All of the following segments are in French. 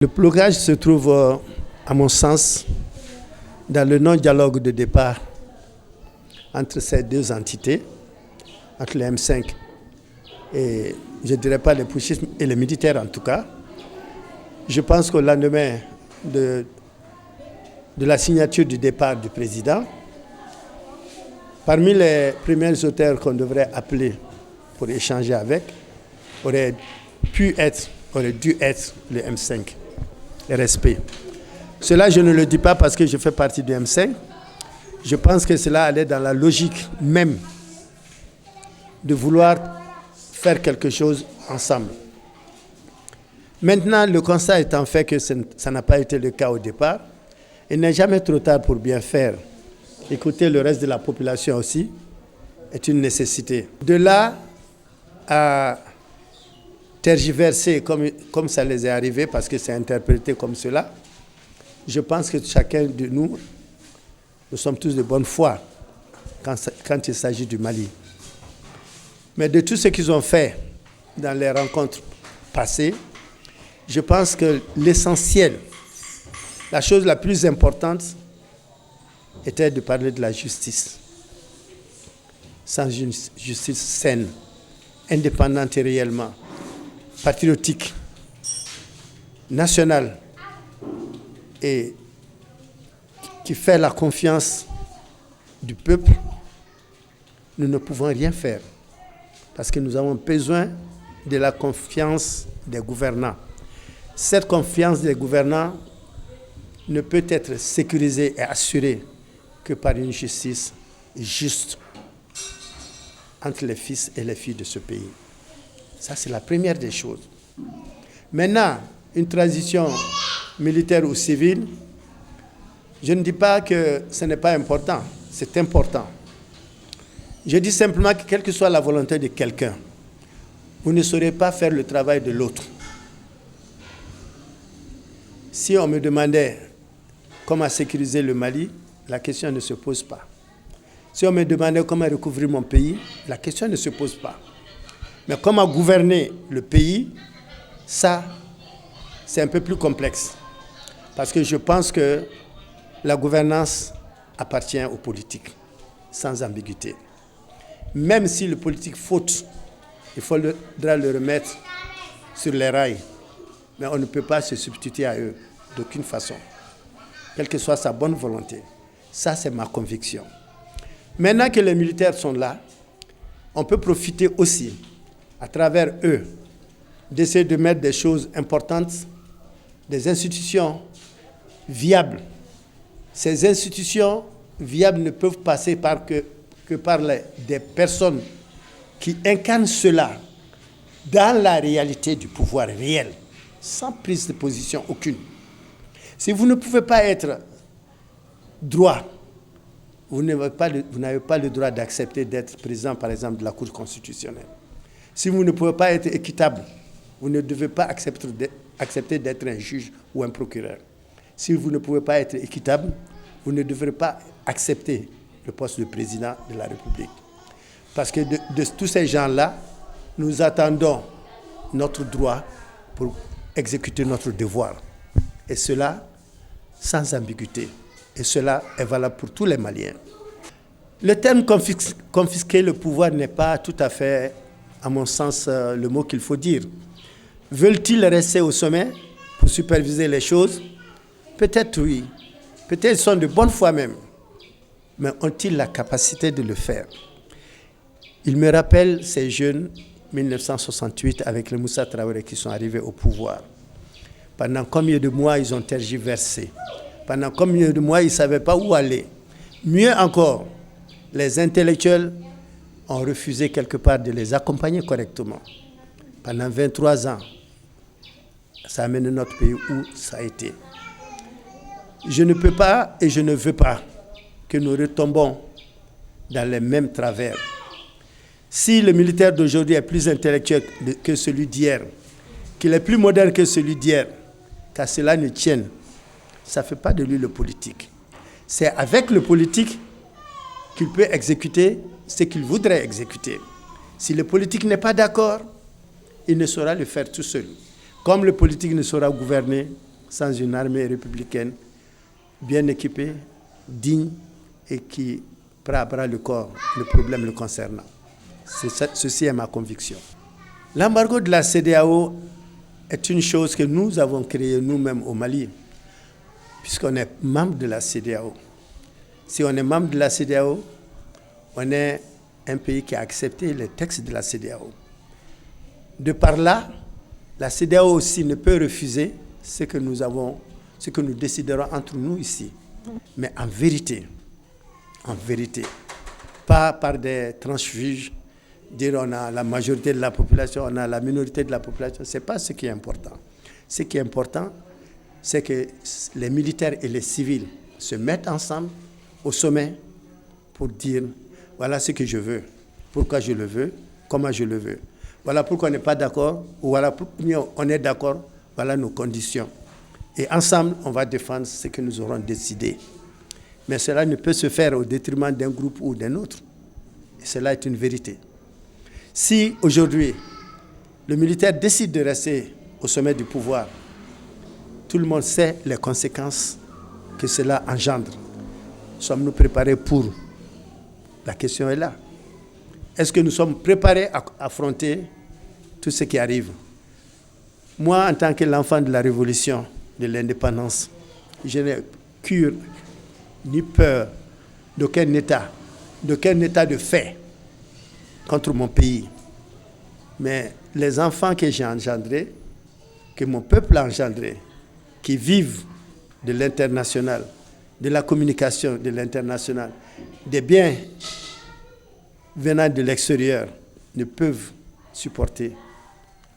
Le blocage se trouve, à mon sens, dans le non-dialogue de départ entre ces deux entités, entre les M5 et, je ne dirais pas les putschistes et les militaires en tout cas. Je pense qu'au lendemain de la signature du départ du président, parmi les premiers auteurs qu'on devrait appeler pour échanger avec, aurait dû être le M5, RSP. Cela, je ne le dis pas parce que je fais partie du M5. Je pense que cela allait dans la logique même de vouloir faire quelque chose ensemble. Maintenant, le constat étant fait que ça n'a pas été le cas au départ, il n'est jamais trop tard pour bien faire. Écouter le reste de la population aussi est une nécessité. De là à tergiverser comme ça les est arrivé, parce que c'est interprété comme cela, je pense que chacun de nous sommes tous de bonne foi quand il s'agit du Mali. Mais de tout ce qu'ils ont fait dans les rencontres passées, je pense que l'essentiel, la chose la plus importante, était de parler de la justice. Sans une justice saine, indépendante et réellement, patriotique, nationale, et qui fait la confiance du peuple, nous ne pouvons rien faire. Parce que nous avons besoin de la confiance des gouvernants. Cette confiance des gouvernants ne peut être sécurisée et assurée que par une justice juste entre les fils et les filles de ce pays. Ça, c'est la première des choses. Maintenant, une transition militaire ou civile, je ne dis pas que ce n'est pas important, c'est important. Je dis simplement que quelle que soit la volonté de quelqu'un, vous ne saurez pas faire le travail de l'autre. Si on me demandait comment sécuriser le Mali, la question ne se pose pas. Si on me demandait comment recouvrir mon pays, la question ne se pose pas. Mais comment gouverner le pays, ça, c'est un peu plus complexe. Parce que je pense que la gouvernance appartient aux politiques, sans ambiguïté. Même si le politique faute, il faudra le remettre sur les rails. Mais on ne peut pas se substituer à eux d'aucune façon, quelle que soit sa bonne volonté. Ça, c'est ma conviction. Maintenant que les militaires sont là, on peut profiter aussi, à travers eux, d'essayer de mettre des choses importantes, des institutions viables. Ces institutions viables ne peuvent passer que par des personnes qui incarnent cela dans la réalité du pouvoir réel, sans prise de position aucune. Si vous ne pouvez pas être droit, vous n'avez pas le droit d'accepter d'être président, par exemple, de la Cour constitutionnelle. Si vous ne pouvez pas être équitable, vous ne devez pas accepter d'être un juge ou un procureur. Si vous ne pouvez pas être équitable, vous ne devrez pas accepter le poste de président de la République. Parce que de tous ces gens-là, nous attendons notre droit pour exécuter notre devoir. Et cela, sans ambiguïté. Et cela est valable pour tous les Maliens. Le terme confisquer le pouvoir n'est pas tout à fait, à mon sens, le mot qu'il faut dire. Veulent-ils rester au sommet pour superviser les choses? Peut-être oui. Peut-être ils sont de bonne foi même. Mais ont-ils la capacité de le faire? Il me rappelle ces jeunes, 1968, avec le Moussa Traoré qui sont arrivés au pouvoir. Pendant combien de mois ils ont tergiversé? Pendant combien de mois ils ne savaient pas où aller? Mieux encore, les intellectuels ont refusé quelque part de les accompagner correctement. Pendant 23 ans, ça a mené notre pays où ça a été. Je ne peux pas et je ne veux pas que nous retombons dans les mêmes travers. Si le militaire d'aujourd'hui est plus intellectuel que celui d'hier, qu'il est plus moderne que celui d'hier, qu'à cela ne tienne, ça ne fait pas de lui le politique. C'est avec le politique qu'il peut exécuter ce qu'il voudrait exécuter. Si le politique n'est pas d'accord, il ne saura le faire tout seul. Comme le politique ne saura gouverner sans une armée républicaine bien équipée, digne et qui prend à bras le corps le problème le concernant. Ceci est ma conviction. L'embargo de la CEDEAO est une chose que nous avons créée nous-mêmes au Mali, puisqu'on est membre de la CEDEAO. Si on est membre de la CEDEAO, on est un pays qui a accepté les textes de la CEDEAO. De par là, la CEDEAO aussi ne peut refuser ce que nous déciderons entre nous ici. Mais en vérité, pas par des transfuges, dire on a la majorité de la population, on a la minorité de la population, ce n'est pas ce qui est important. Ce qui est important, c'est que les militaires et les civils se mettent ensemble au sommet pour dire voilà ce que je veux, pourquoi je le veux, comment je le veux. Voilà pourquoi on n'est pas d'accord, ou voilà pourquoi on est d'accord, voilà nos conditions. Et ensemble, on va défendre ce que nous aurons décidé. Mais cela ne peut se faire au détriment d'un groupe ou d'un autre. Et cela est une vérité. Si aujourd'hui, le militaire décide de rester au sommet du pouvoir, tout le monde sait les conséquences que cela engendre. Sommes-nous préparés pour? La question est là. Est-ce que nous sommes préparés à affronter tout ce qui arrive? Moi, en tant que l'enfant de la Révolution, de l'indépendance, je n'ai cure ni peur d'aucun État de fait contre mon pays. Mais les enfants que j'ai engendrés, que mon peuple a engendrés, qui vivent de l'international, de la communication de l'international, des biens venant de l'extérieur, ne peuvent supporter,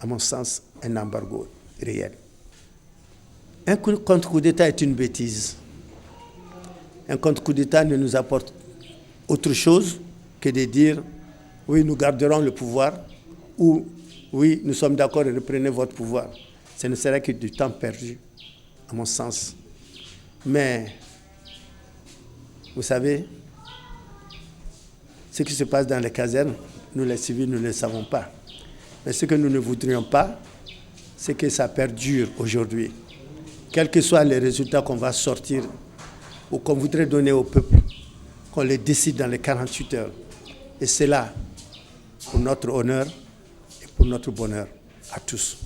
à mon sens, un embargo réel. Un contre-coup d'État est une bêtise. Un contre-coup d'État ne nous apporte autre chose que de dire « oui, nous garderons le pouvoir » ou « oui, nous sommes d'accord et reprenez votre pouvoir ». Ce ne serait que du temps perdu, à mon sens. Mais, vous savez, ce qui se passe dans les casernes, nous les civils, nous ne le savons pas. Mais ce que nous ne voudrions pas, c'est que ça perdure aujourd'hui. Quels que soient les résultats qu'on va sortir ou qu'on voudrait donner au peuple, qu'on les décide dans les 48 heures. Et c'est là pour notre honneur et pour notre bonheur à tous.